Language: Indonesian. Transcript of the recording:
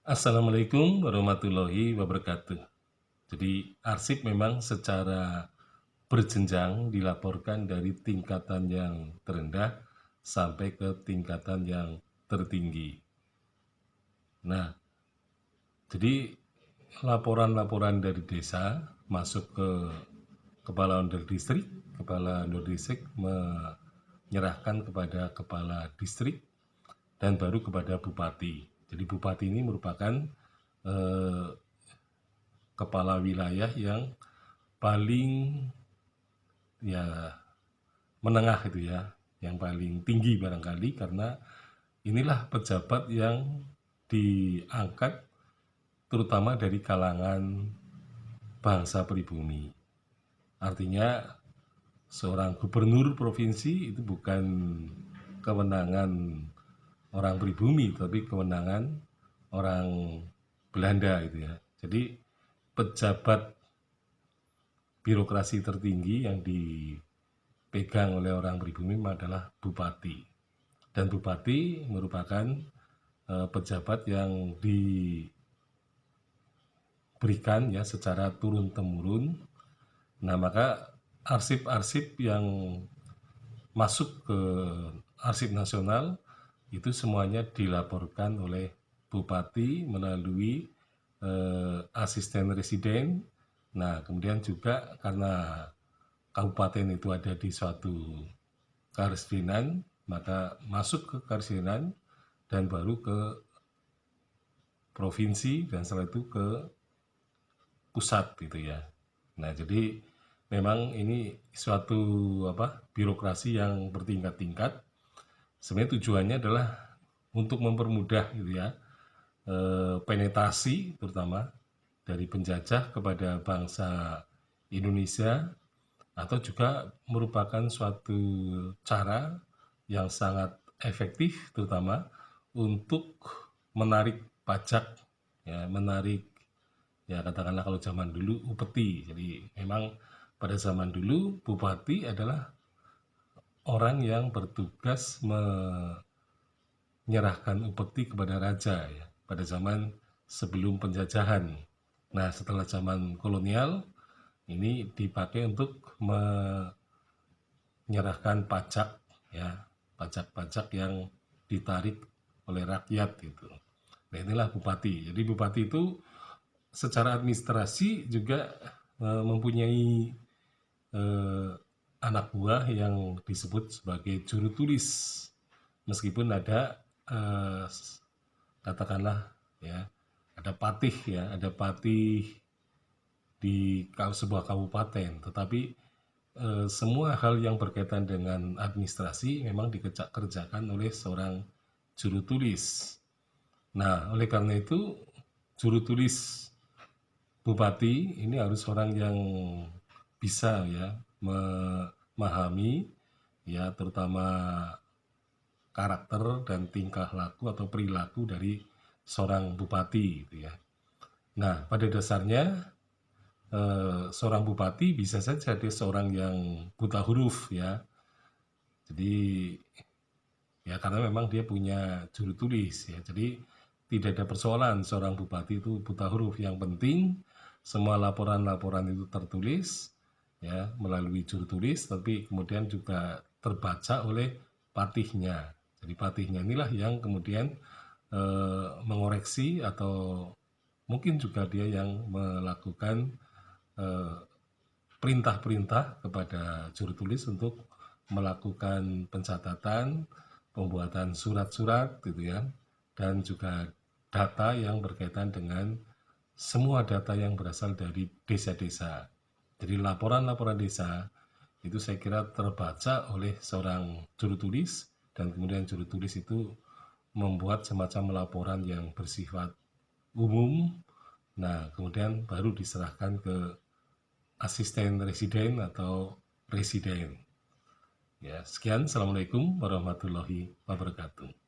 Assalamualaikum warahmatullahi wabarakatuh. Jadi arsip memang secara berjenjang dilaporkan dari tingkatan yang terendah sampai ke tingkatan yang tertinggi. Nah, jadi laporan-laporan dari desa masuk ke kepala under distrik, kepala under distrik menyerahkan kepada kepala distrik dan baru kepada bupati. Jadi bupati ini merupakan eh, kepala wilayah yang paling ya menengah itu ya, yang paling tinggi barangkali karena inilah pejabat yang diangkat terutama dari kalangan bangsa pribumi. Artinya seorang gubernur provinsi itu bukan kewenangan orang pribumi tapi kewenangan orang Belanda itu ya. Jadi pejabat birokrasi tertinggi yang dipegang oleh orang pribumi adalah bupati. Dan bupati merupakan pejabat yang diberikan ya secara turun-temurun. Nah, maka arsip-arsip yang masuk ke arsip nasional itu semuanya dilaporkan oleh bupati melalui asisten residen. Nah, kemudian juga karena kabupaten itu ada di suatu karesidenan, maka masuk ke karesidenan dan baru ke provinsi dan setelah itu ke pusat gitu ya. Nah, jadi memang ini suatu birokrasi yang bertingkat-tingkat. Sebenarnya tujuannya adalah untuk mempermudah gitu ya penetrasi terutama dari penjajah kepada bangsa Indonesia atau juga merupakan suatu cara yang sangat efektif terutama untuk menarik pajak ya, menarik ya katakanlah kalau zaman dulu upeti. Jadi memang pada zaman dulu bupati adalah orang yang bertugas menyerahkan upeti kepada raja ya pada zaman sebelum penjajahan. Nah, setelah zaman kolonial ini dipakai untuk menyerahkan pajak ya, pajak-pajak yang ditarik oleh rakyat gitu. Nah, inilah bupati. Jadi bupati itu secara administrasi juga mempunyai anak buah yang disebut sebagai juru tulis. Meskipun ada katakanlah ya, ada patih ya, ada patih di sebuah kabupaten, tetapi semua hal yang berkaitan dengan administrasi memang dikerjakan oleh seorang juru tulis. Nah, oleh karena itu juru tulis bupati ini harus orang yang bisa ya memahami ya terutama karakter dan tingkah laku atau perilaku dari seorang bupati gitu ya. Nah, pada dasarnya seorang bupati bisa saja dia seorang yang buta huruf ya. Jadi ya karena memang dia punya juru tulis ya. Jadi tidak ada persoalan seorang bupati itu buta huruf. Yang penting semua laporan-laporan itu tertulis ya melalui juru tulis, tapi kemudian juga terbaca oleh patihnya. Jadi patihnya inilah yang kemudian mengoreksi atau mungkin juga dia yang melakukan perintah-perintah kepada juru tulis untuk melakukan pencatatan, pembuatan surat-surat gitu ya, dan juga data yang berkaitan dengan semua data yang berasal dari desa-desa. Jadi laporan-laporan desa itu saya kira terbaca oleh seorang juru tulis dan kemudian juru tulis itu membuat semacam laporan yang bersifat umum. Nah, kemudian baru diserahkan ke asisten residen atau residen. Ya, sekian. Assalamualaikum warahmatullahi wabarakatuh.